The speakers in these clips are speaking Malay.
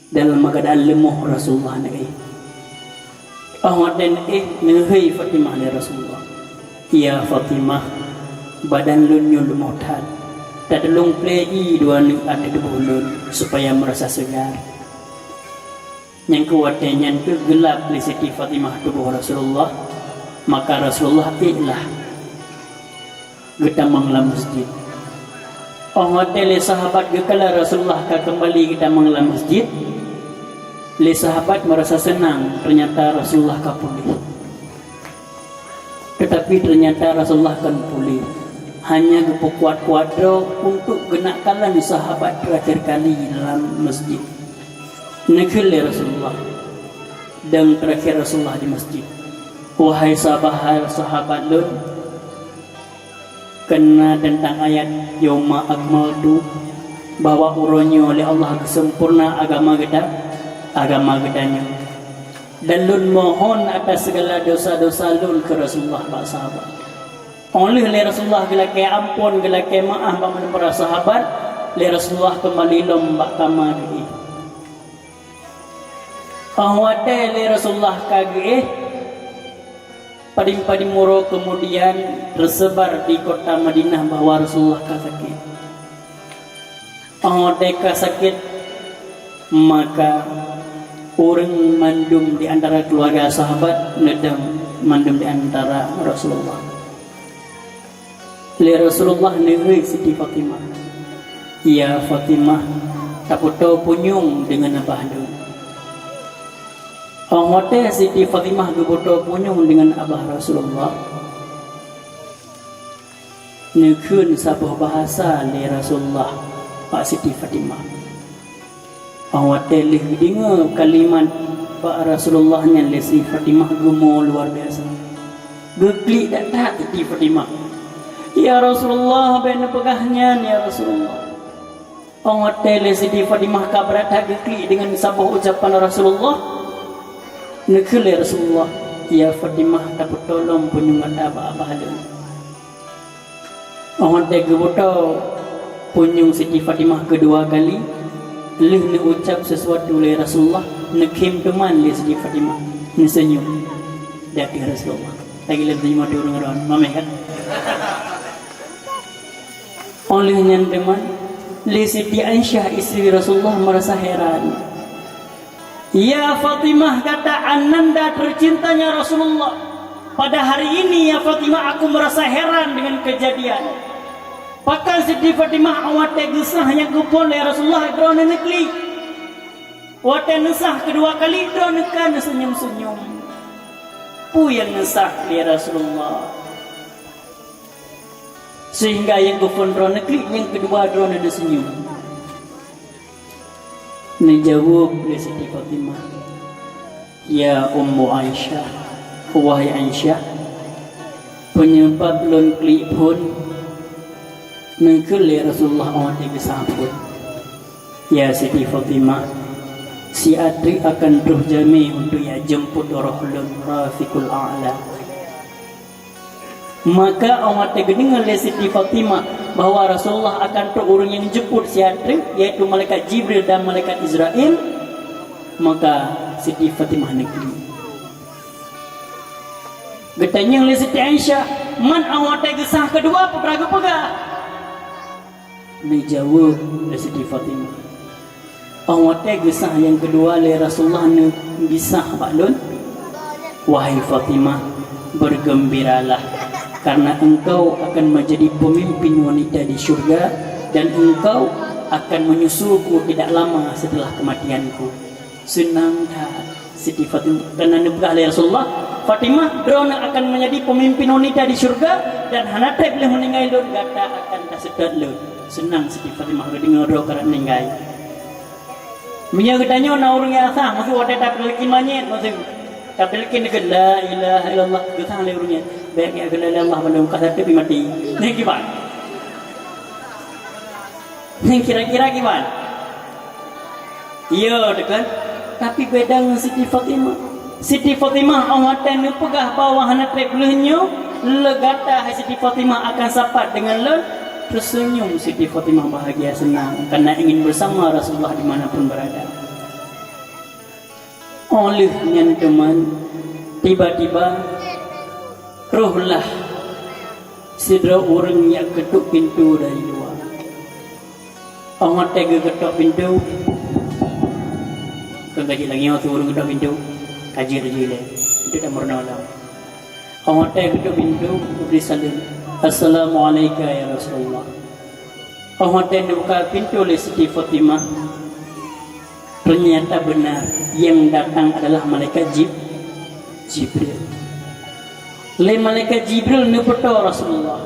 dalam keadaan lemah Rasulullah ni. Dan nehei Fatimah ni Rasulullah. Ya Fatimah, badan lun lemah tad. Tak lung play dua ni ada debulun supaya merasa segar. Yang kuatnya yang gelap di Siti Fatimah tubuh Rasulullah, maka Rasulullah iklah getamang dalam masjid. Le sahabat gekala Rasulullah kembali getamang dalam masjid. Le sahabat merasa senang ternyata Rasulullah pulih. Tetapi ternyata Rasulullah kan pulih. Hanya kuat-kuat untuk genakkanlah di sahabat terakhir kali dalam masjid. Nekil Rasulullah dan terakhir Rasulullah di masjid. Wahai sahabat lun, kena tentang ayat Yauma akmaltu, bahwa uronyo oleh Allah kesempurna agama gedanya. Dan lun mohon atas segala dosa-dosa lun ke Rasulullah pak sahabat. Oleh Rasulullah gelake ampun, gelake maaf bang para sahabat, Rasulullah kembali lombak kamar ini. Awate Rasulullah kage padim-padim muro kemudian tersebar di kota Madinah bahwa Rasulullah sakit. Awate sakit, maka orang mandum di antara keluarga sahabat nedam mandum di antara Rasulullah. Rasulullah negeri Siti Fatimah. Ya Fatimah, tak tahu punyung dengan abah dulu. Hotel Siti Fatimah geboto punyung dengan abah Rasulullah. Nekun sabah bahasa le Rasulullah Pak Siti Fatimah. Hotel leh dengar kalimat Pak Rasulullahnya le Siti Fatimah gemo luar biasa. Geklik tak Siti Fatimah. Ya Rasulullah bena pegahnya ya Rasulullah. Hotel le Siti Fatimah kabrat geklik dengan sabah ucapan Rasulullah. Nekil Rasulullah, ya Fatimah tak tolong punyungan abah halun. Orang tega botol punyung Siti Fatimah kedua kali, leh ne ucap sesuatu oleh Rasulullah, nekim teman le Siti Fatimah, ne senyum. Dari Rasulullah. Lagi lebih mati orang-orang, mamai kan? Olehnya teman, le Siti Aisyah istri Rasulullah merasa heran. Ya Fatimah, kata Ananda tercintanya Rasulullah, pada hari ini ya Fatimah aku merasa heran dengan kejadian. Pakai Siti Fatimah awate gesah yang kupon ya Rasulullah drone nekli. Wate nesah kedua kali drone kan senyum-senyum. Pu yang nesah ya Rasulullah. Sehingga yang kupon drone nekli yang kedua drone senyum. Menjawab oleh Siti Fatimah, ya Ummu Aisyah, wahai Aisyah, penyebab lon klik pun nekil Rasulullah awat disambut. Ya Siti Fatimah, si adri akan terus jami untuk ya jemput roh lon Rafiqul A'la. Maka awat dengar oleh Siti Fatimah bahwa Rasulullah akan terurung yang jemput si adri, yaitu malaikat Jibril dan malaikat Israel. Maka Siti Fatimah negeri bertanya oleh Siti Aisyah, man awak gesah kedua peraga-peraga? Dijawab oleh Siti Fatimah, awak gesah yang kedua oleh Rasulullah ne gisah baklun. Wahai Fatimah, bergembiralah, karena engkau akan menjadi pemimpin wanita di syurga, dan engkau akan menyusulku tidak lama setelah kematianku. Senang tak Siti Fatimah karena nebah oleh Rasulullah, Fatimah drona akan menjadi pemimpin wanita di syurga, dan hanate boleh meninggal lun gata akan tak sedar lun. Senang Siti Fatimah dengar doa kerana meninggal. Minyak tanya na orang yang asal masih ada tak lelaki manyet masih tak lelaki dekat la ilaha illallah gesang le urungnya. Baik ya kena Allah belum kata tapi mati. Ni gimana? Ni kira-kira gimana? Iya dekat. Tapi beda dengan Siti Fatimah. Siti Fatimah awatan pegah bawah anak trepulnya, legata Siti Fatimah akan sapat dengan le tersenyum. Siti Fatimah bahagia senang karena ingin bersama Rasulullah dimanapun berada. Olehnya teman, tiba-tiba rohlah sidra orang yang ketuk pintu dari luar. Orang tega ketuk pintu, kan kaji lagi orang tu orang ketuk pintu, kaji lagi le, itu tak murna lah. Orang tega ketuk pintu, beri salam, Assalamualaikum ya Rasulullah. Orang tega buka pintu oleh Siti Fatimah. Ternyata benar yang datang adalah malaikat Jibril. Le malaikat Jibril nepeto Rasulullah.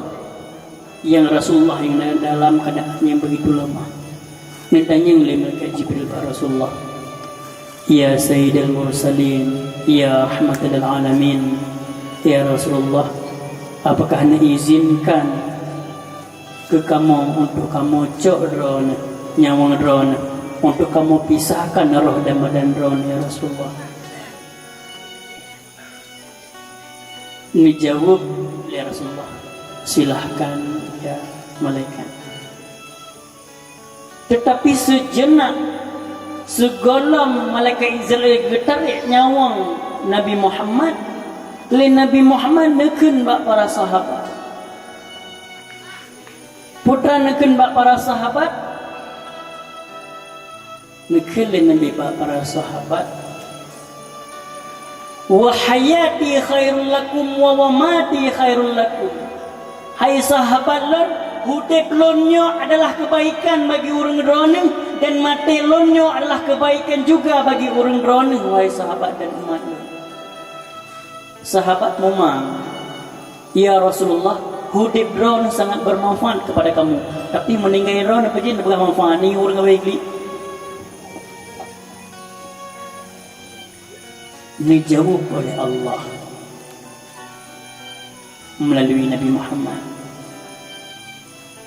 Yang Rasulullah yang dalam keadaan yang begitu lemah. Nentanya le malaikat Jibril pada Rasulullah. Ya Sayyidul Mursalin, ya rahmatal alamin, ya Rasulullah, apakah anda izinkan ke kamu untuk kamu cok drone, nyawang drone, untuk kamu pisahkan roh dan badan drone ya Rasulullah? Dijawab ya Rasulullah, silahkan ya malaikat. Tetapi sejenak segolong malaikat Israel getarik nyawang Nabi Muhammad. Le Nabi Muhammad neken bak para sahabat. Putra neken bak para sahabat. Neken Nabi bak para sahabat. Wa hayati khairul lakum wa mamati khairul lakum. Hai sahabat lon, hidup lonyo adalah kebaikan bagi orang droneng, dan mati lonyo adalah kebaikan juga bagi orang droneng. Wahai sahabat dan umat lon. Sahabat memang, ya Rasulullah, hidup drone sangat bermanfaat kepada kamu. Tapi meninggal drone apa je nak bermanfaat ni orang baik li. Dijawab oleh Allah melalui Nabi Muhammad.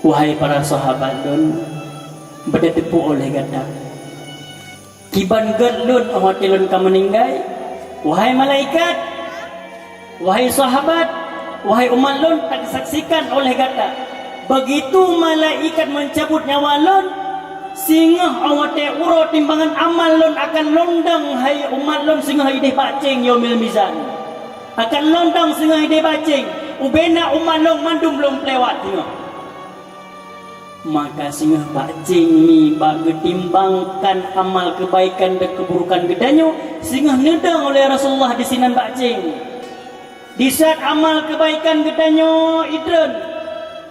Wahai para sahabat don, berdepu oleh kata kiban gelun awak telun kamu meninggal. Wahai malaikat, wahai sahabat, wahai umat lon, tak disaksikan oleh kata begitu malaikat mencabut nyawa lon, sehingga awak te uro timbangan amal lon akan londang. Hai umat lon, sehingga ide bacing yaumil mizan akan londang, sehingga ide bacing ubena umat lon mandum belum lewat tengok. Maka sehingga bacing ni bagi timbangkan amal kebaikan dan keburukan gedanyo, sehingga nedang oleh Rasulullah di sinan bacing. Di saat amal kebaikan gedanyo idren,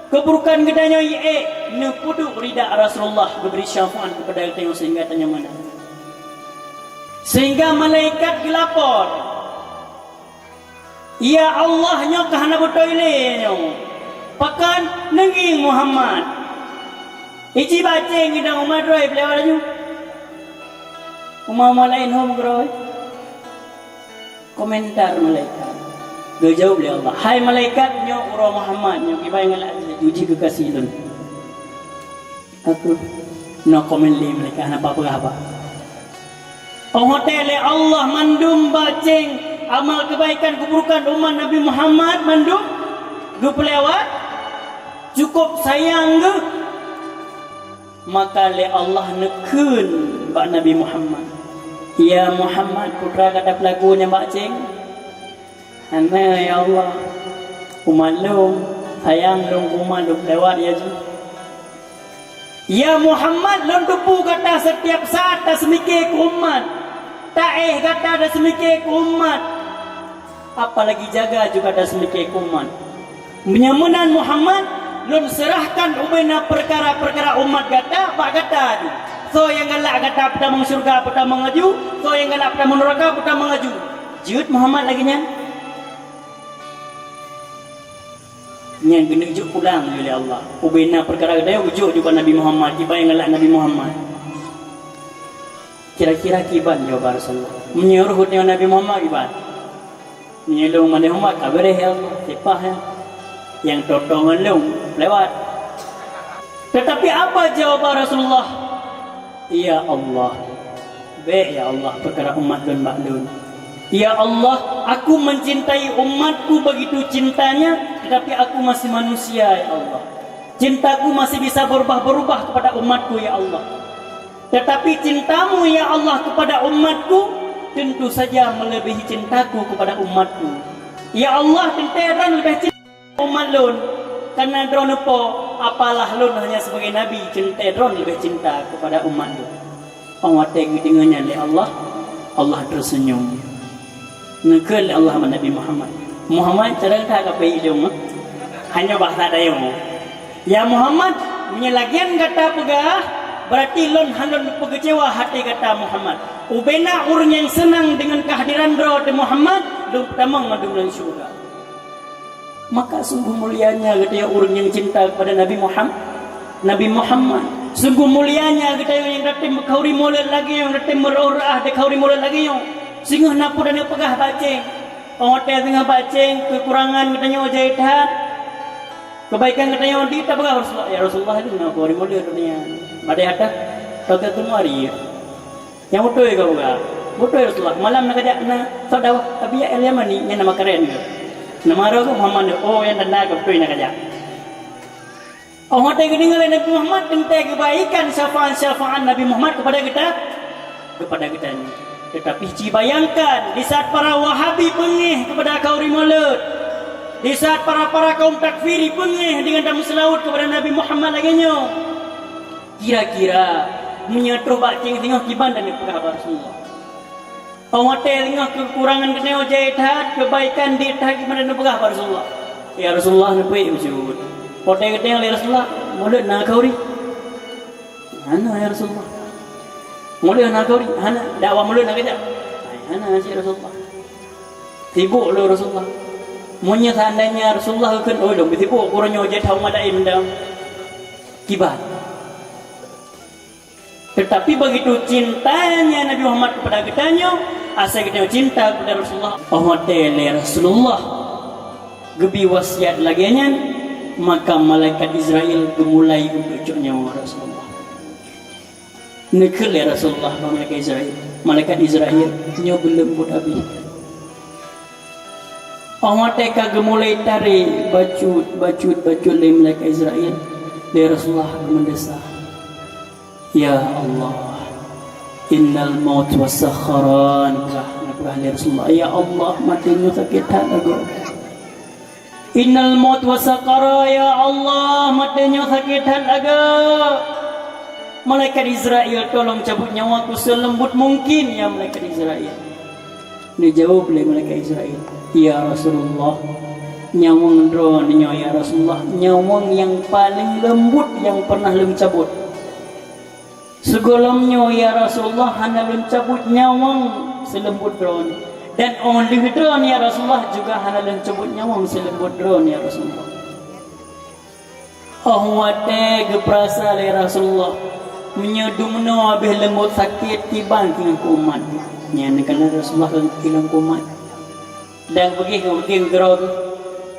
keburukan gedanyo ie, nepudu rida Rasulullah beri syafaat kepada kita sehingga tanya mana. Sehingga malaikat gelapor, ya Allah nyo kahana botoile nyo, pakan nengi Muhammad. Iji bacing kita umat roy pelawat aja. Umat lain hom roy. Komentar malaikat. Gejauh beliau Allah. Hai malaikat nyo uro Muhammad nyo kibai ngalak uji kekasih lun. Aku no komen li malaikat apa. Oh hotel Allah mandum bacing amal kebaikan keburukan umat Nabi Muhammad mandum gu pelawat cukup sayang ge. Maka le Allah nekun bak Nabi Muhammad. Ya Muhammad, putra kata pelakunya bacing. Ana ya Allah, umat lu sayang lu umat lu lewat ya ju. Ya Muhammad, lu tupu kata setiap saat tak semikir ke umat. Tak kata tak semikir ke umat. Apalagi jaga juga tak semikir ke umat. Menyamanan Muhammad, lun serahkan ubena perkara-perkara umat kata, pak kata tu. So yang galak kata pertama surga pertama mengaju, so yang galak pertama neraka pertama mengaju. Jut Muhammad lagi nya. Nya kena ujuk pulang oleh Allah. Ubena perkara kata ujuk juga Nabi Muhammad, kiban yang galak Nabi Muhammad. Kira-kira kiban jawab Rasulullah. Menyuruh Nabi Muhammad kiban. Menyuruh Nabi Muhammad kabar ya Allah, sepah ya. Yang totongan lu lewat. Tetapi apa jawaban Rasulullah? Ya Allah, ya Allah perkara umat dan maklum. Ya Allah, aku mencintai umatku begitu cintanya, tetapi aku masih manusia ya Allah. Cintaku masih bisa berubah-berubah kepada umatku ya Allah. Tetapi cintamu ya Allah kepada umatku tentu saja melebihi cintaku kepada umatku. Ya Allah, tenteran lebih cinta umat lun. Karena drone po, apalah lun hanya sebagai nabi, tenteran lebih cinta kepada umat lun. Awak tengok dengannya oleh Allah, Allah tersenyum. Ngekal Allah Nabi Muhammad. Muhammad cerita apa ilmu? Hanya bahasa dayung. Ya Muhammad, menyelagian kata pegah, berarti lon halon pegecewa hati kata Muhammad. Ubena orang yang senang dengan kehadiran roh Muhammad, dong tamang madung syurga. Maka sungguh mulianya kata orang yang cinta kepada Nabi Muhammad. Nabi Muhammad. Sungguh mulianya kata yang datang kauri molek lagi, yang datang merorah de kauri molek lagi yang. Sehingga napu dan pegah baceng. Hotel tengah baceng, kekurangan katanya jahitan. Kebaikan katanya di tak pegah Rasulullah. Ya Rasulullah itu nak kauri molek dunia. Badai hata kata tu mari. Yang betul ke bukan? Betul ya Rasulullah. Malam nak ajak na saudara tapi ya Yaman ni yang nama keren ke. Nama roh Muhammad. Oh yang tanda ke betul nak ajak. Orang tengok dengar Nabi Muhammad tentang kebaikan syafaat Nabi Muhammad kepada kita ni. Tetapi bayangkan di saat para Wahabi bengih kepada kaum Maulud, di saat para kaum takfiri bengih dengan dalam selaut kepada Nabi Muhammad laginya. Kira-kira menyetro bacing tengok kiban dan pegah Rasulullah. Orang tengok kekurangan kena jahitan, kebaikan di tak gimana nak pegah Rasulullah. Ya Rasulullah nak pergi wujud. Potai kata oleh Rasulullah, mulut nak kauri. Hana ya Rasulullah. Mulut nak kauri, hana dakwah mulut nak kerja. Hana si Rasulullah. Sibuk lo Rasulullah. Munya seandainya Rasulullah kan oh dong sibuk kurangnya je tahu madain dam. Kibat. Tetapi begitu cintanya Nabi Muhammad kepada kitanya, asal kita cinta kepada Rasulullah. Oh Rasulullah. Gebi wasiat laginya. Maka malaikat Israel gemulai untuk cuk nyawa Rasulullah. Nekele Rasulullah malaikat Israel. Malaikat Israel nyawa belum buat habis. Orang teka gemulai tarik bacut dari malaikat Israel. Dari Rasulullah mendesak. Ya Allah, innal maut wasakharan. Rasulullah, ya Allah matinya sakit hati. Innal maut wasaqara ya Allah matanya sakit halaga. Malaikat Israel tolong cabut nyawaku selembut mungkin ya malaikat Israel. Dijawab oleh malaikat Israel, ya Rasulullah, nyawang dronnya ya Rasulullah, nyawang yang paling lembut yang pernah lem cabut. Segolongnya ya Rasulullah hanya lem cabut nyawang selembut drone. Dan orang di drone ya Rasulullah juga halal cabut nyawang selembut drone ya Rasulullah. Oh wate geprasa le Rasulullah menyedumno habis lembut sakit tiban dengan kumat. Nya nekala Rasulullah kilang kumat. Dan pergi gerog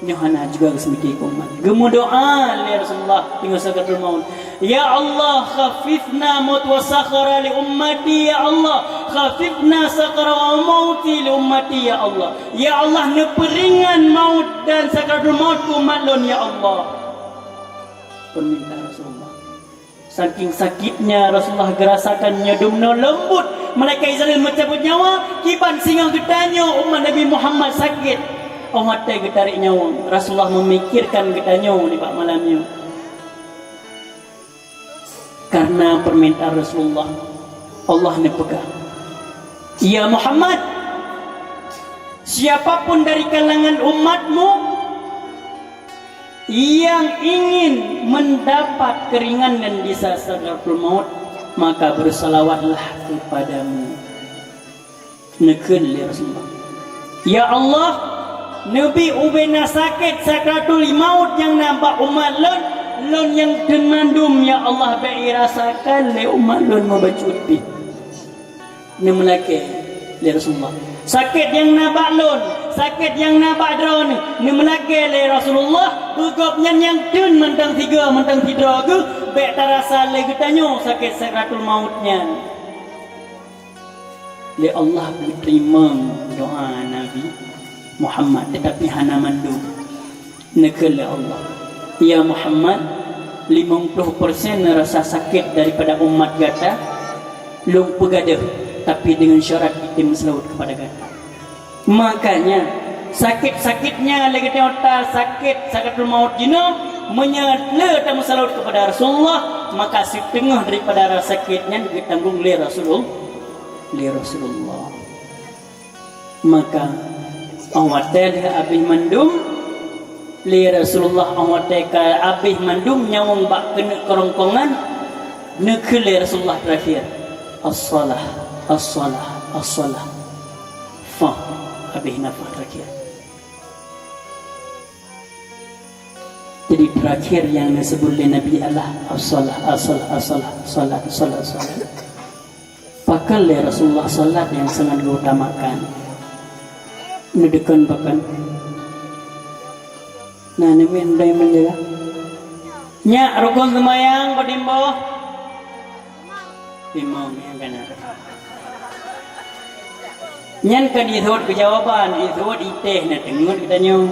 nyohana juga semiki kumat. Gemu doa le Rasulullah tinggal sakaratul maut. Ya Allah khafifna maut wa sakhara li ummati ya Allah. Khafifna sakara wa mauti li ummati ya Allah. Ya Allah neperingan maut dan sakaratul maut ku umat ya Allah. Permintaan Rasulullah. Saking sakitnya Rasulullah gerasakan nyedumno lembut. Malaikat Israel mencabut nyawa. Kiban singa getanya umat Nabi Muhammad sakit. Umat teh getarik nyawa. Rasulullah memikirkan getanya di pak malamnya. Karena permintaan Rasulullah, Allah pegang. Ya Muhammad, siapapun dari kalangan umatmu yang ingin mendapat keringanan di saat sakaratul maut, maka bersalawatlah kepadamu. Nekun ya Rasulullah. Ya Allah, Nabi ubena sakit sakaratul maut yang nampak umat lon yang tenandum ya Allah bai rasakan le umat lon mabacut pi. Ni melake le Rasulullah. Sakit yang nabak lon, sakit yang nabak drone ni melake le Rasulullah. Begopnya yang tun mentang tiga mentang tidra ke bai terasa le getanyo sakit sakaratul mautnya. Le Allah terima doa Nabi Muhammad tetapi hana mandum. Nekele Allah. Ya Muhammad, 50% rasa sakit daripada umat gata lung pegadah tapi dengan syarat itim selaut kepada kata. Makanya sakit-sakitnya lagi teota sakit maut jino menyala tamu selaut kepada Rasulullah, maka setengah daripada rasa sakitnya ditanggung oleh Rasulullah. Maka awatel abih mandum li Rasulullah awatel ka abih mandum nyawang bak kena kerongkongan nekele Rasulullah terakhir as-salah fa abih nafas terakhir. Jadi terakhir yang disebut oleh Nabi Allah salat. Pakal oleh Rasulullah salat yang sangat diutamakan. Nedekan bahkan. Nah, ini mendai menjaga. Nya rukun semayang padimbo. Imam yang kena. Nyan kan disebut kejawaban, disebut iteh na tengok kita nyo.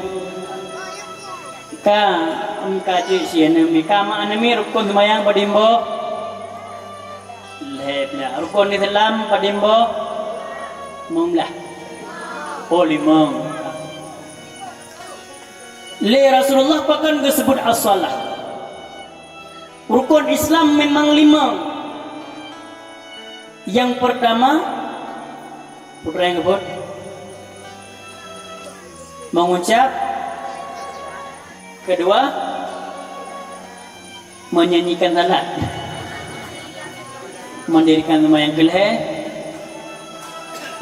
Ka cik mika ma anami rukun semayang padimbo. Lebla rukun Islam padimbo. Mumlah. Oh limang. Le Rasulullah pakan disebut as-salah. Rukun Islam memang 5. Yang pertama putra yang kebut mengucap, kedua menyanyikan salat, mendirikan sembahyang gelhe,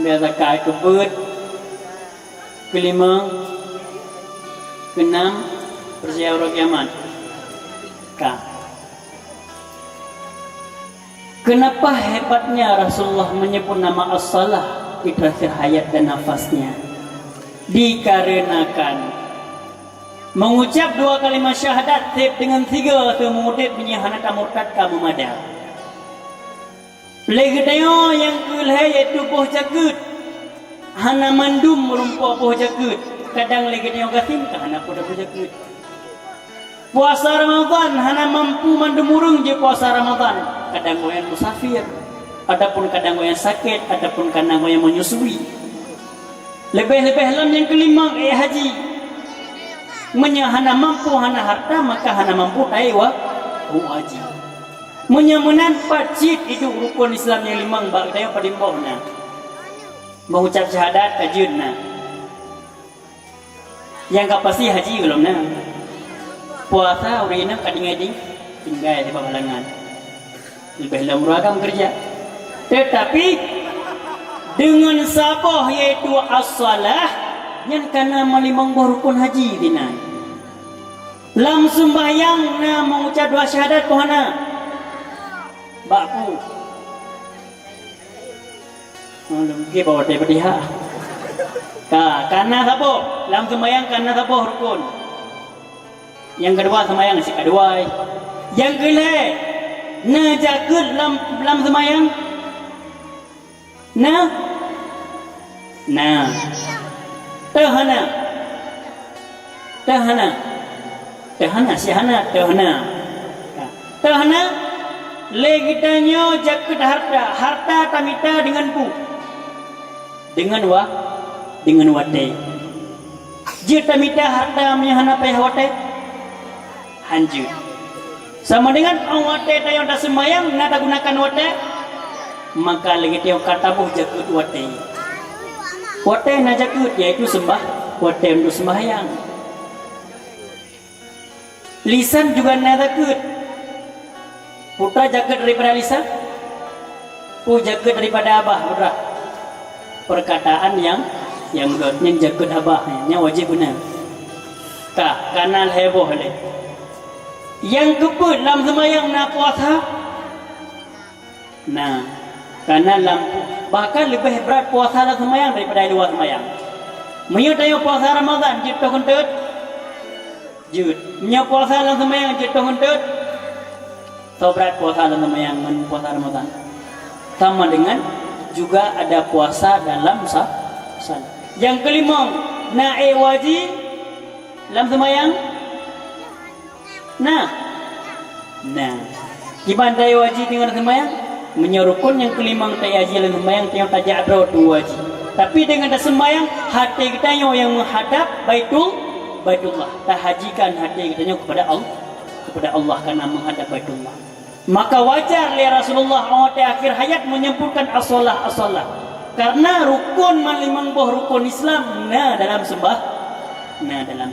biasa kai kebut, kelima, keenam percaya hari kiamat. Kenapa hebatnya Rasulullah menyebut nama as-salah di terakhir hayat dan nafasnya? Dikarenakan mengucap 2 kalimat syahadat dengan 3 temudit menyahana tamurtad kamu madal. Legedeo yang kelih yaitu poh jagut. Hana mandum merumpah poh jagut. Kadang legedeo gasim ke hana poh jagut. Puasa Ramadan hana mampu mandumurung je puasa Ramadan. Kadang goyang musafir, adapun kadang goyang sakit, adapun kadang goyang menyusui. Lebih-lebih lam yang kelima haji. Hana mampu hana harta maka hana mampu taiwa haji. Menyamanan pacit itu rukun Islam yang 5 bak tayo padimbohna. Mengucap syahadat kajunna. Yang kapasi haji belum na. Puasa urina kading-kading tinggal di bahalangan. Lebih lemuragam kerja. Tetapi dengan sabah yaitu as-salah yang kana malimang rukun haji dinan. Lam sembahyang na mengucap 2 syahadat pohana. Bakpu. Mungkin bawa dia berdiha. Karena sabo, lam sembahyang karena sabo rukun. Yang kedua sembahyang si kedua. Yang kelima na jagut lam sembahyang. Na tahana legitanyo jagut harta tamita dengan pu dengan wate jita tamita harta menyahana payah wate hanjut sama dengan wate tayo dah sembahyang nada gunakan wate maka legitio katabuh jagut wate na jagut yaitu wate untuk sembahyang. Lisan juga na jagut. Putra jagut daripada lisan, jagut daripada abah putra. Perkataan yang jagut abahnya wajib benar. Kanal heboh le. Yang keput dalam sembahyang na puasa. Nah, karena lampu bahkan lebih berat puasa dalam sembahyang daripada luar sembahyang. Menyo tayo puasa Ramadan jit tohuntut. Jut. Menyo puasa dalam sembahyang jit tohuntut. So berat puasa dalam sembahyang men puasa Ramadan. Sama dengan juga ada puasa dalam salat. Yang kelima, nae wajib dalam sembahyang. Nah. Gimana tayo wajib dengan sembahyang? menyerukun yang kelima kita haji dalam sembahyang tiang tajak adro tu haji. Tapi dengan dah sembahyang hati kita yang menghadap Baitullah. Tak hajikan hati kita kepada Allah karena menghadap Baitullah. Maka wajar li Rasulullah di akhir hayat menyebutkan as-salah. Karena rukun malimang buah rukun Islam dalam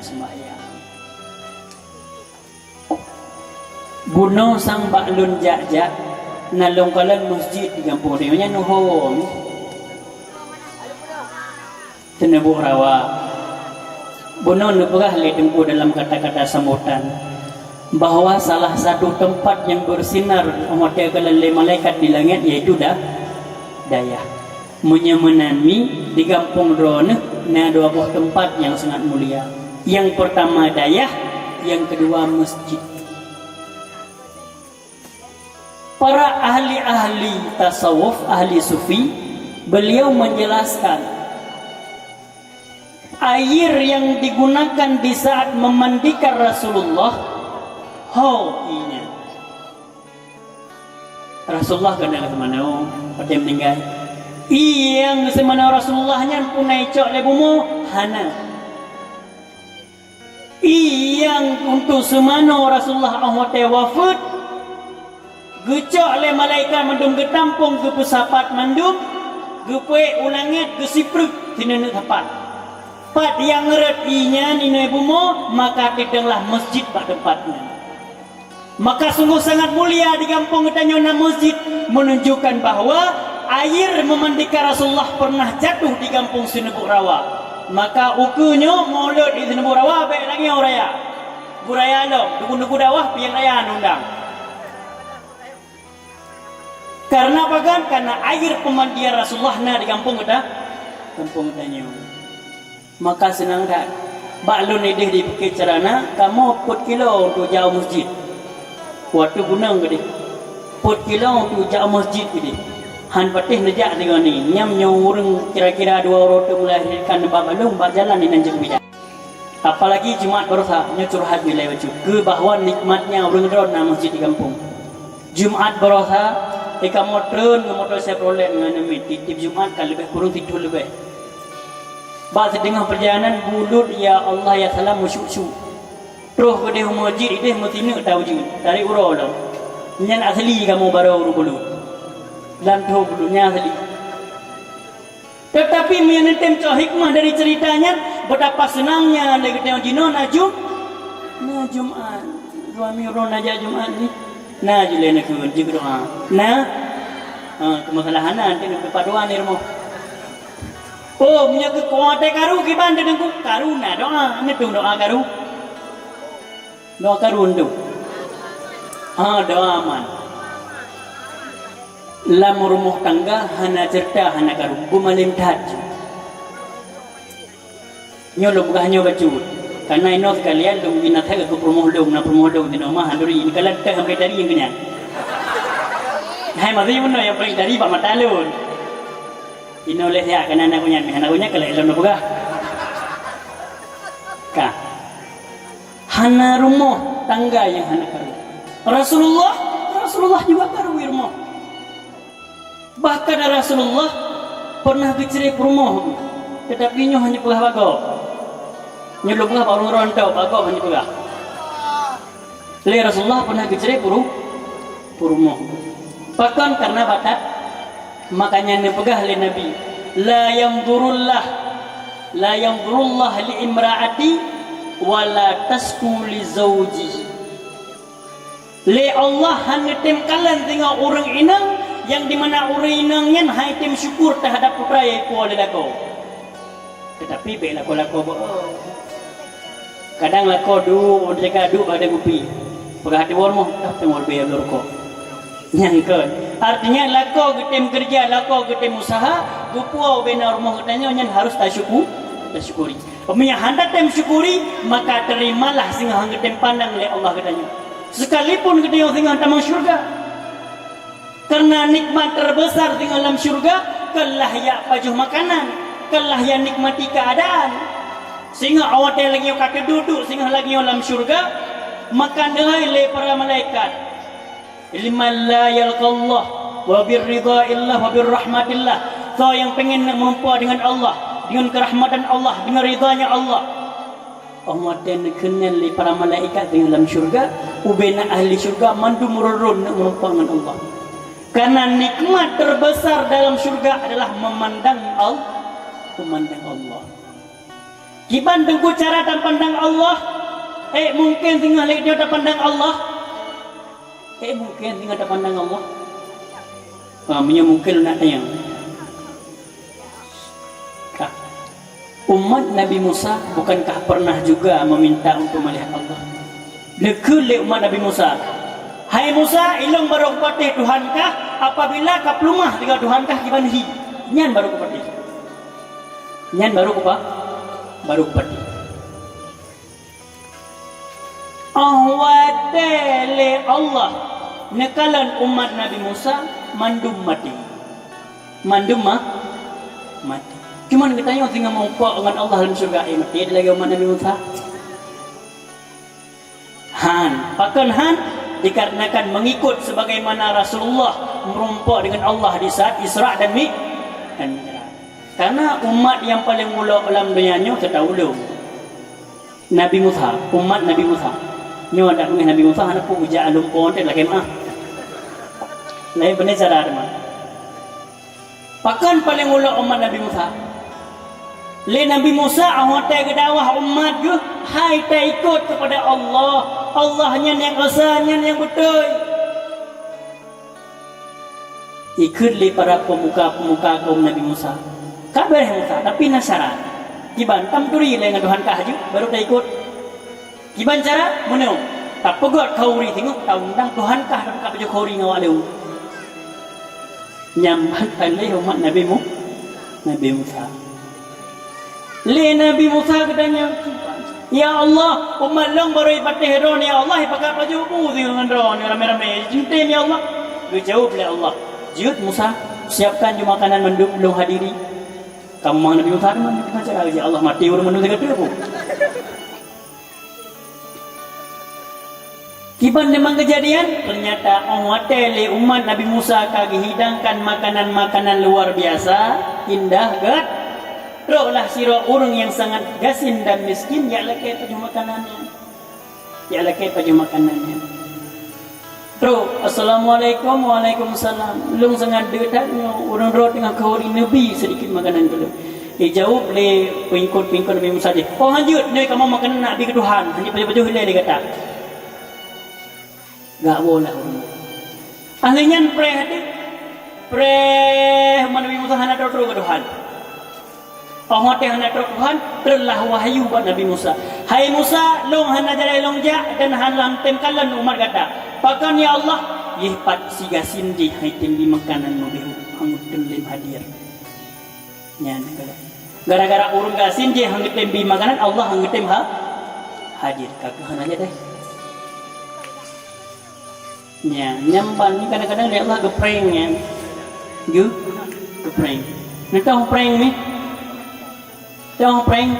sembahyang. Bunuh sang baklun jak nalong kalan masjid di kampung dia nya nuhum tenebuh rawa bunuh nubrah le tempuh dalam kata-kata sambutan bahwa salah satu tempat yang bersinar hotel kalan le malaikat di langit yaitu Dayah menyemenami di kampung Drone dua buah tempat yang sangat mulia. Yang pertama Dayah, yang kedua masjid. Para ahli-ahli tasawuf, ahli sufi, beliau menjelaskan air yang digunakan di saat memandikan Rasulullah inya Rasulullah kena ke mana pada meninggal yang semana Rasulullahnya punai cok lebumu hana yang untuk semana Rasulullah wafat gecok le malaikat mandum getampung ke pesapat mandum gepue ulangit gesipruk tinene tepat pat yang ngeret inya nina ibumu maka tidanglah masjid pada tempatnya. Maka sungguh sangat mulia di kampung kita nyona masjid menunjukkan bahwa air memandikan Rasulullah pernah jatuh di kampung Sinebuk Rawa. Maka ukunya mulut di Sinebuk Rawa baik lagi orang raya buraya dong duku-duku dawah piang raya nundang. Karena apa kan? Karena air pemandian Rasulullah di kampung kita nyu. Maka senang dah. Baklun idih di Bukit Cerana, kamu put kilo untuk jauh masjid. Waktu gunung gede. Put kilo untuk jauh masjid gede. Han patih nejak dengan ni. Nyam nyurung kira-kira 2 orang tu melahirkan babalung bak jalan di nanjung bidak. Apalagi Jumat berusaha curhat nilai baju. Ke bahawa nikmatnya orang drone masjid di kampung. Jumat berusaha kamu turun ke motor saya prolet dengan titip Jumat kan lebih kurang tidur lebih. Bak setengah perjalanan bulut ya Allah ya salam musyuk-syuk. Terus ke dia masjid itu mesti nak tahu je. Dari urau dah. Nyan asli kamu baru bulut. Dan tu bulutnya asli. Tetapi menetem hikmah dari ceritanya betapa senangnya lagi tengok jino najum. Jumat. Suami orang najak Jumat ni. Jule nak juga doa. Kemasalahan nanti nak perpaduan ni rumah. Punya kekuatan karu kiban dengan karu doa. Ni tu doa karu. Doa karun tu. Doa aman. Lam rumah tangga hana cerita hana karu. Gumalim taj. Nyolo bukan hanya baju. Karena ini sekalian dong bina thaga ke promoh dong di rumah handuri ini kalau tak sampai dari yang kenyan. Hai masih mana yang paling dari pak mata lun. Ini oleh saya karena anak punya kalau elok nak Kah. Hana rumah tangga yang hana karu. Rasulullah juga karu rumah. Bahkan Rasulullah pernah bercerai rumah, tetapi nyo hanya pegah bago. Nyeluk pegah pak orang rantau bago hanya pegah. Le Rasulullah pernah bercerai rumah. Bahkan karena batat makanya ni pegah le Nabi la yanzurullah li imraati wala tasku li zawji. Le Allah hanya temkalan tengok orang inang yang di mana orang inangnya hai tem syukur terhadap putra iaitu oleh lako. Tetapi baik lako kadang lako mereka duduk pada gupi pegah hati warmo tapi mau biar lorko nyangkut. Artinya lako getem kerja, lako getem usaha, gupuau benar rumah katanya nyan harus tasyukuri. Pemanya hendak tem syukuri maka terimalah sehingga getem pandang oleh Allah katanya. Sekalipun katanya sehingga tamang syurga. Karena nikmat terbesar di dalam syurga kelah ya pajuh makanan, kelah ya nikmati keadaan. Sehingga awak lagi kata duduk sehingga lagi dalam syurga maka nilai para malaikat liman la yalqallah wa birridhaillah wa birrahmatillah. So yang pengen menumpah dengan Allah, dengan kerahmatan Allah, dengan ridhanya Allah. Allah dan kenal para malaikat dalam syurga, ubena ahli syurga mandu mururun menumpah dengan Allah. Karena nikmat terbesar dalam syurga adalah memandang Allah. Kiban tengku cara dan pandang Allah. Mungkin tinggal lagi dia tak pandang Allah. Mungkin tinggal tak pandang Allah. Mungkin nak tanya. Umat Nabi Musa bukankah pernah juga meminta untuk melihat Allah? Lekul umat Nabi Musa. Hai Musa, ilong baru kupatih Tuhankah? Apabila kaplumah dengan Tuhankah kibanhi? Nyan baru kupatih. Nyan baru kupatih. Awatele Allah nekalan umat Nabi Musa mandum mati. Mati. Cuman kita yang tinggal mengupah dengan Allah dalam surga mati ada lagi umat Nabi Musa. Pakan dikarenakan mengikut sebagaimana Rasulullah merumpa dengan Allah di saat Isra dan Mi'raj. Karena umat yang paling mula dalam dunia ni kita tahu dulu. Nabi Musa, umat Nabi Musa. Ni ada Nabi Musa anak pun ujar lumpur tak lagi mah. Lain benar cara ada mah. Pakan paling mula umat Nabi Musa. Le Nabi Musa awak ke dawah umat je, hai tak ikut kepada Allah. Allahnya yang asalnya yang betul. Ikut le para pemuka kaum Nabi Musa. Kabar Musa tapi nasara. Kiban tam turi le dengan Tuhan kahju baru tak ikut. Kiban cara mana? Tak pegot kau ri tengok tahu undang Tuhan kah tak pegot kau ri ngawak leu. Nyambat le umat Nabi Musa. Le Nabi Musa katanya, ya Allah, umat long baru ipatih ron ya Allah ipakat baju bu dengan ron rame-rame. Cinta ya Allah. Dijawab oleh Allah. Jut Musa, siapkan je makanan mendung belum hadiri. Kamu mang Nabi Musa mana kita cara ya Allah mati orang mendung dekat aku. Kiban memang kejadian ternyata le umat Nabi Musa kagi hidangkan makanan-makanan luar biasa, indah gat. Rohlah siro orang yang sangat gasin dan miskin ya lakai baju makanannya. Bro, assalamualaikum, waalaikumsalam. Lung sangat dekatnya orang roh tengah kawari Nabi sedikit makanan dulu. Jawab le pengikut Nabi Musa je. Oh lanjut, ni kamu makan Nabi ke Tuhan. Hanya baju hilai dia kata. Gak boleh orang. Akhirnya preh Nabi Musa hendak terus ke Tuhan. Allah hendak Tuhan telah wahyu buat Nabi Musa. Hai Musa, long hendak jadi long jak dan hendak temkalan umat kata. Pakan ya Allah, yihpat siga sindi hai tembi makanan mobihu hangut temlim hadir. Nyan gara-gara urung gasin je hangut tembi makanan Allah hangut tem hadir. Kakahan aja deh. Nyamban ni kadang-kadang dia Allah geprank ya. Geprank. Nak tahu prank ni? Tahu prank?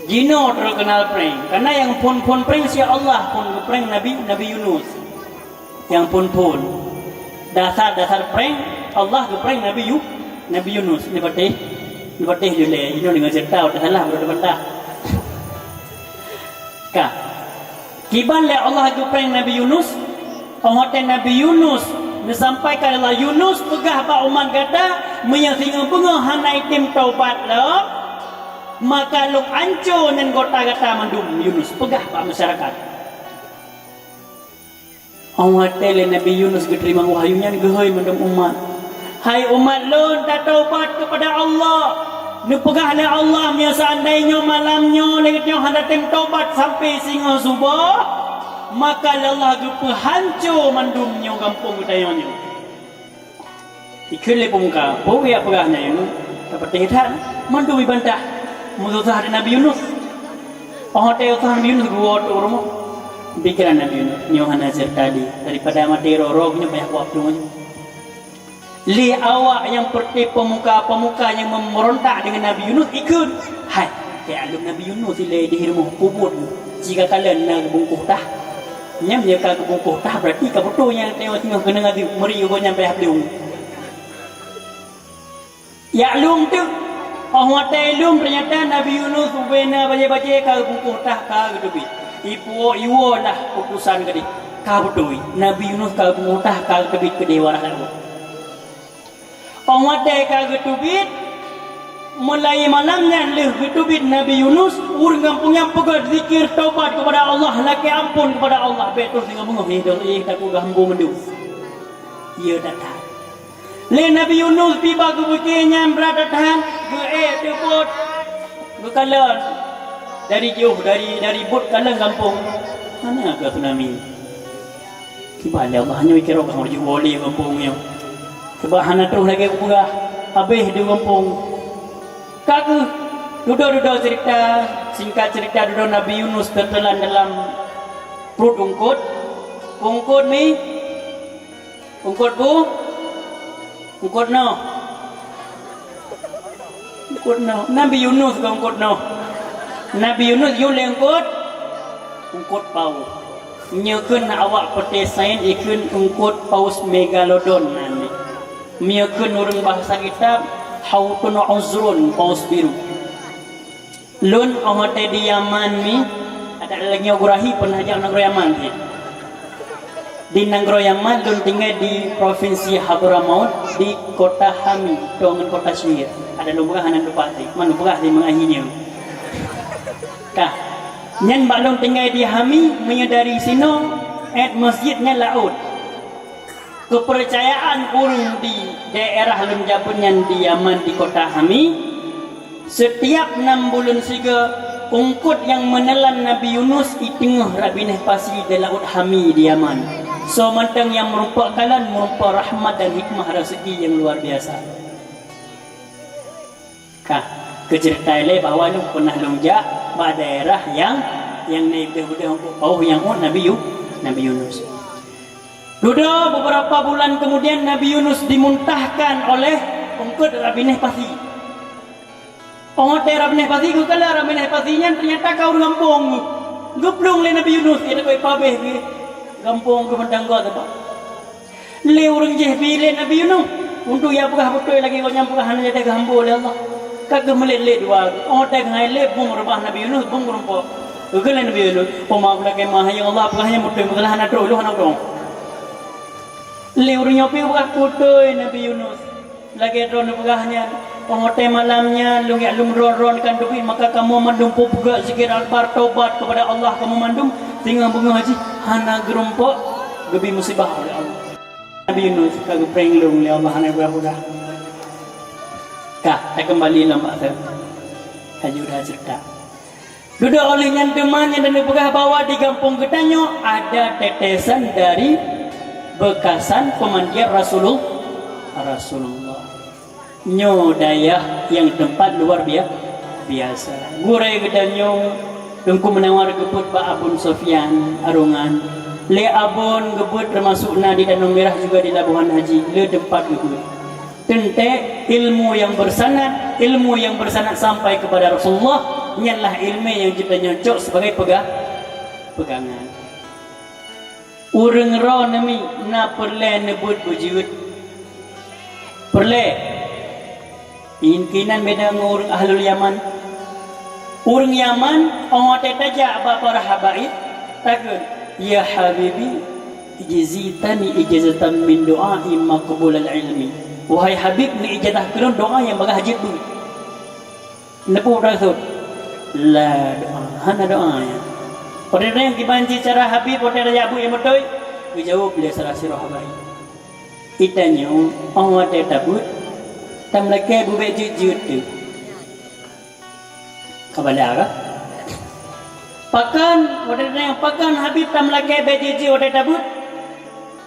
Jino terkenal prank. Karena yang pun prank si Allah pun geprank Nabi Yunus. Yang pun dasar prank Allah geprank Nabi Yunus. Ni patih jule. Jino dengan cerita dah salah baru dapat. Kah? Kiban le Allah geprank Nabi Yunus. Pengoten Nabi Yunus disampaikan Allah Yunus pegah pak umat kata menyang bunga hanai tim taubat lo maka luk anco nen gota kata mandum Yunus pegah pak masyarakat. Allah tele Nabi Yunus diterima wahyunya gehoi mandum umat. Hai umat lo tak taubat kepada Allah. Ni pegah le Allah nya seandainya malamnya lekatnya hendak tim taubat sampai singa subuh. Maka Allah gepe hancur mandumnya kampung utayanya. Ikut le pemuka, bawa ya pegahnya yang dapat terhitan mandum ibantah. Musuh ada Nabi Yunus. Oh teh usaha Nabi Yunus gua tu rumah. Pikiran Nabi Yunus nyohan nazar tadi daripada mati rorognya banyak waktu aja. Li awak yang seperti pemuka yang memberontak dengan Nabi Yunus ikut. Hai, kayak alum Nabi Yunus ile di rumah kubur. Jika kalian nak bungkuh dah Nyam dia ka bungkuh tah berarti ka betul yang tengok kena ngadi meri go nyampe habdung. Ya lum tu orang telum ternyata Nabi Yunus bena baca-baca ka bungkuh tah ka gedubi. Ipu iwo lah putusan gadi. Ka betul. Nabi Yunus ka bungkuh tah ka gedubi ke dewa laut. Orang ka gedubit mulai malamnya gedubit Nabi Yunus urang kampung yang pegat zikir taubat kepada Allah laki ampun kepada Allah betul dengan bunga ni dah tak ku gambu mendu. Ia datang. Le Nabi Yunus tiba ke bukitnya berada tahan ge tepot bekalan dari jauh dari bot kalang kampung. Mana ke tsunami? Tiba Allah hanya mikir orang orang wali kampungnya. Sebab hana terus lagi pura habis di kampung. Kaku duduk cerita singkat cerita duduk Nabi Yunus tertelan dalam perut ungkut. Ungkut ni ungkut bu ungkut no Nabi Yunus ke ungkut no Nabi Yunus yule ungkut pau nyekeun awak pete sain ikun ungkut paus megalodon nanti nyekeun urang bahasa kitab hautun uzrun paus biru lun ohate di Yaman ni ada lagi geografi pernah ajak negara Yaman ni di negara Yaman lun tinggal di provinsi Hadramaut di kota Hami dengan kota Syir ada lumbah hanan dupati mana lumbah di mengahinya kah nyen balong tinggal di Hami menyedari sino masjidnya laut kepercayaan orang di daerah Lumjapunyan di Yaman di kota Hami setiap 6 bulan siga ungkut yang menelan Nabi Yunus di tengah rabineh pasi di laut Hami di Yaman so mantang yang merupakan rahmat dan hikmah rezeki yang luar biasa kah kecerita ile bahawa lu pernah lungjak pada daerah yang naik dah yang Nabi Yunus. Sudah beberapa bulan kemudian Nabi Yunus dimuntahkan oleh ungkut rabineh pasi. Orang rabineh pasi ku kala rabineh pasinya ternyata kau kampung. Guplung le Nabi Yunus dia koi pabeh ke kampung ke pendangga tu pak. Le urang je pilih Nabi Yunus untuk ya pegah betul lagi kau nyampukah hanya jaga hamba oleh Allah. Kagak melele dua. Orang tak ngai le bung rumah Nabi Yunus bung rumpo. Kegala Nabi Yunus pemaaf lagi mah ya Allah pegahnya betul pegah hana terus lu hana dong. Liur nyopi buka kutoi Nabi Yunus lagi ron pegahnya pengotai malamnya lu ya lum ron kan duit maka kamu mandum buka zikir albar taubat kepada Allah kamu mandum tinggal bunga haji hana gerumpok gebi musibah oleh Allah Nabi Yunus kagak prenglung oleh Allah hana buah kah tak kembali lambat tu haji udah cerita duduk oleh nyantumannya dan pegah bawa di kampung Ketanyo ada tetesan dari bekasan pemandian Rasulullah nyodayah yang tempat luar biasa gurai gedanyo dengku menawar gebut Pak Abun Sofyan Arungan le abun gebut termasuk di Danau Merah juga di Labuhan Haji le tempat gebut tente ilmu yang bersanad sampai kepada Rasulullah nyalah ilmu yang kita nyocok sebagai pegangan urang ro nami na perle nebut bujut perle inkinan beda ngurang ahlul Yaman urang Yaman orang tetaja apa habaib takun ya habibi ijazitani ijazatan min du'ai maqbul al-ilmi wahai habib ni ijazah kelon doa yang bagah hajat tu nepu rasul la doa hana doa ya pada yang dibanci cara Habib pada raja Abu yang betul dijawab bila salah sirah habai itanya orang ada tabut tam laki bubek jujut tu kabala ka pakan pada yang pakan Habib tam laki bejujut ada tabut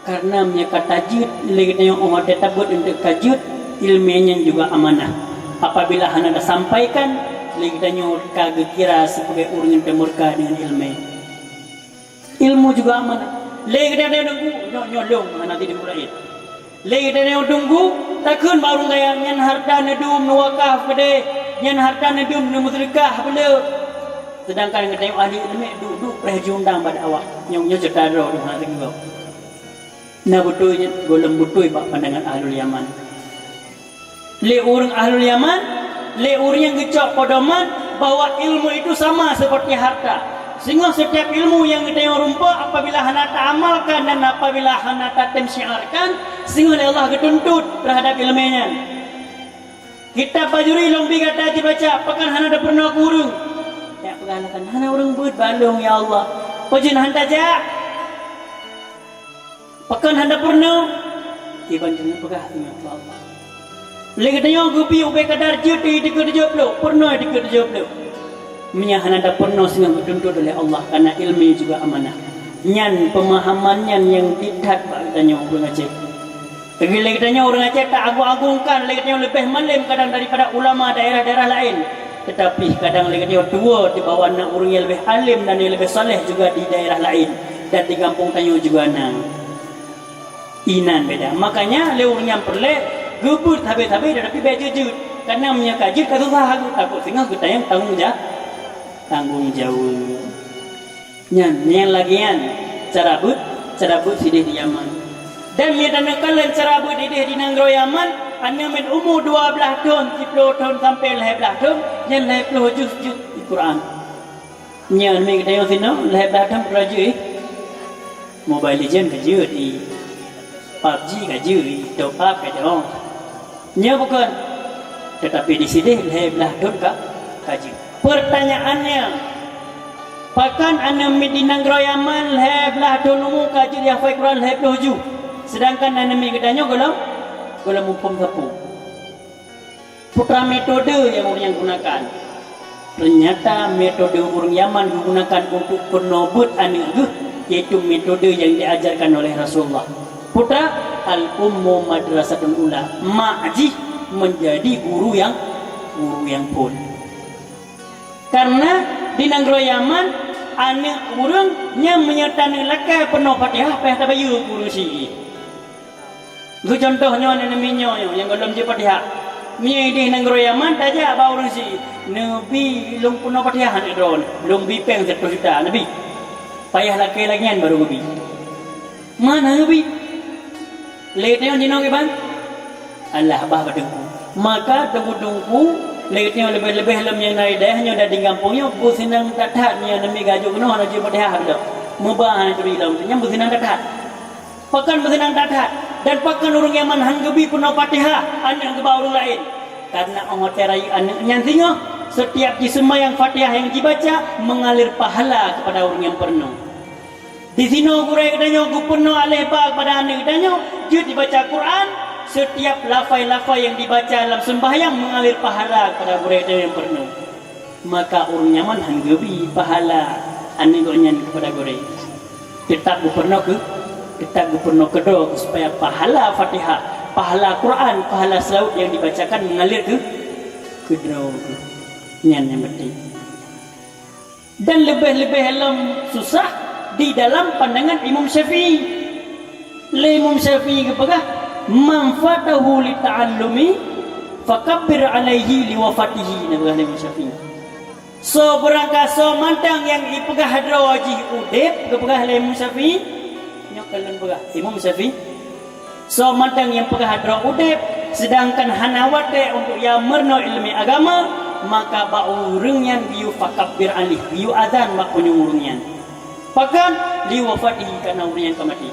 karena menyekat tajud lagi yang orang ada tabut untuk tajud ilmiahnya juga amanah apabila hana dah sampaikan lagi tanya kagak kira sebagai orang yang temurka dengan ilmu juga amanah lagi dia nunggu nyolong nanti dimulai lagi dia nunggu takun baru gaya nyan harta nedum nuwakah pada nyan harta nedum numusrikah pada Sedangkan kita tengok ahli ilmu duduk perhaji undang pada awak. Yang cerita roh di mana lagi kau. Nah betulnya golem betul pak pandangan ahlul Yaman. Le orang ahlul Yaman, le orang yang gecok podoman bahwa ilmu itu sama seperti harta. Sehingga setiap ilmu yang kita rumpa apabila hanata amalkan dan apabila hanata temsyiarkan, sehingga Allah ketuntut terhadap ilmunya. Kita bajuri lombi kata dibaca, pakan hanata pernah kurung. Ya pegalakan hana orang buat balung ya Allah. Pajin handa ja. Pakan handa pernah. Iban jangan pegah dengan Allah. Lagi tanya gupi ubay kadar jeti dekat jawab pernah dekat jawab. Minya handa pernah sehingga dituntut oleh Allah karena ilmu juga amanah. Nyan pemahamannya yang tidak tanya orang Aceh. Lagi tanya orang Aceh tak agung-agungkan, lagi tanya lebih malam kadang daripada ulama daerah-daerah lain. Tetapi kadang lagi dia tua di bawah anak orang yang lebih alim dan yang lebih saleh juga di daerah lain dan di kampung Tanyo juga nang inan beda. Makanya le orang yang perle gebut habis-habis tetapi bejujut karena menyakaji kata aku takut sehingga kita yang tanggung jawab. Nyan lagian cara but sidih di Yaman. Dan dia kalian cara but di Nanggro Yaman. Anda min umur 12 tahun, 10 tahun sampai 15 tahun, yang 50 juz di Quran. Yang ni kita yang sini, 15 tahun belajar. Mobile Legend kerja di PUBG kerja di Top Up kerja orang. Nya bukan, tetapi di sini 15 tahun kerja. Pertanyaannya, pakan anda min di Nanggro Yaman 15 tahun umur kerja di hafal Quran 50 juz. Sedangkan anda min katanya kalau mumpung sapu. Putra metode yang orang yang gunakan. Ternyata metode orang Yaman digunakan untuk penobut anak yaitu metode yang diajarkan oleh Rasulullah. Putra al-ummu madrasatul ula. Ma'ji menjadi guru yang pun. Karena di Nanggro Yaman anak orang yang menyertai lakai penuh Fatihah payah tabayu guru si. Itu contohnya namanya yang belum dia Fatihah. Mie di Nanggro Yaman saja bawa orang si Nabi long puno Fatihah ni drone. Long bipeng satu juta Nabi. Payah laki lagian baru Nabi. Mana Nabi? Letnya jinong iban. Allah bah badengku. Maka tunggu letnya lebih-lebih lem yang naik dayahnya dah di kampungnya bu senang tathatnya Nabi gajo kena nak je Fatihah dah. Mubah ni tu ilam nya bu senang tathat. Pakan bu senang tathat. Dan pakan orang Yaman hanggabi penuh Fatihah anak ke orang lain karena Allah terai anaknya sehingga setiap disembahyang Fatihah yang dibaca mengalir pahala kepada orang yang penuh. Di sini gurai katanya penuh alih ba kepada anak katanya dia dibaca Quran setiap lafai-lafai yang dibaca dalam sembahyang mengalir pahala kepada gurai yang penuh. Maka orang Yaman hanggabi pahala anaknya kepada gurai. Tetap pernah kita pernah kedua supaya pahala Fatihah, pahala Quran, pahala selawat yang dibacakan mengalir ke draw yang penting. Dan lebih-lebih susah di dalam pandangan Imam Syafi'i. Imam Syafi'i kepagah manfatahu li ta'allumi fakabbir alaihi li wafatihi nabah Imam Syafi'i. So berangkasa mantang yang ipagah hadra wajih udip kepagah Imam Syafi'i kalian pegah Imam Syafi'i. So mantang yang pegah hadra udip sedangkan hanawate untuk yang merno ilmi agama maka bau urungnya biu fakabbir alih biu azan mak punyurungnya pakan di wafati karena urungnya kemati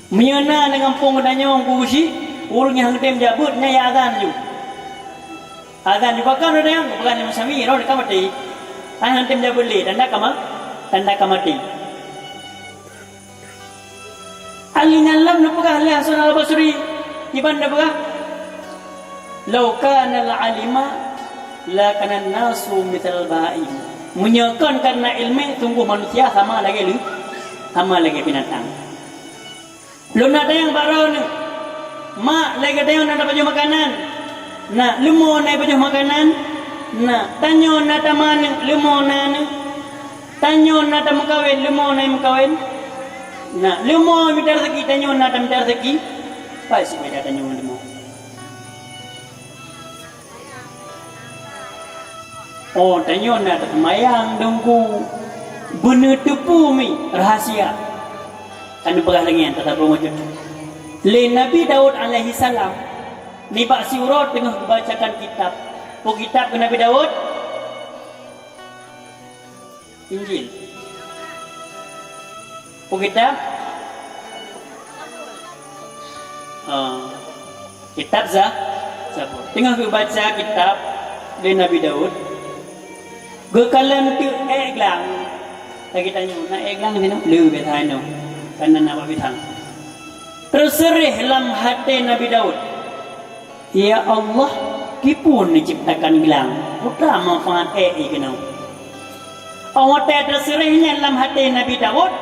miana dengan penggunanya orang kusi urungnya hang tem jabutnya ya azan juga kan ada yang bukan Imam Syafi'i ro kemati hang tem jabut le tanda kemati Alinya lam napagah Ali Hasan al-Basri iban napagah law kana al-alima la kana nasu mithal bahai menyakan karena ilmu sungguh manusia sama lagi binatang. Lu nak yang baru ni mak lagi ada yang nak baju makanan nak lumo naik baju makanan nak tanyo nak taman lumo nak tanyo nak mukawin lumo naik mukawin. Nah, lemo minta rezeki tanyo nak minta rezeki. Pasti beda tanyo lemo. Oh, tanya nak mayang dongku. Bener tepu mi rahasia. Kan pegah lagi yang tetap wujud. Le Nabi Daud alaihi salam ni bak siurat tengah membacakan kitab. Kitab ke Nabi Daud? Injil. Kitab? Kitab Zabur. Tengah membaca kitab le Nabi Daud. Gekalan tu eglang. Lagi tanya, nak eglang ni no? Lu betai no. Karena nak bitang. Terserih dalam hati Nabi Daud. Ya Allah, kipun diciptakan gelang. Bukan manfaat kena. Allah terserihnya dalam hati Nabi Daud.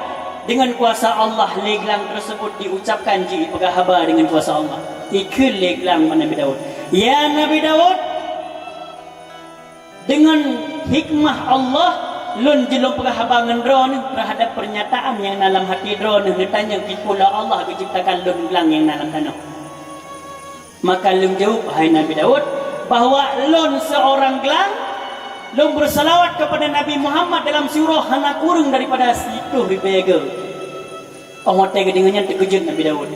Dengan kuasa Allah, gelang tersebut diucapkan jika pegahaba dengan kuasa Allah. Ikut gelang Nabi Daud. Ya Nabi Daud, dengan hikmah Allah, lun jelum pegahaba ngendron terhadap pernyataan yang dalam hati dron tanya kipula Allah menciptakan lun gelang yang dalam tanah. Maka lun jawab, hai Nabi Daud, bahawa lun seorang gelang, lun bersalawat kepada Nabi Muhammad dalam surah hana kurung daripada situ ribega. Allah tega dengannya terkejut Nabi Daud.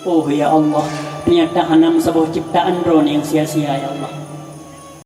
Oh ya Allah, ternyata hana sebuah ciptaan dron yang sia-sia ya Allah.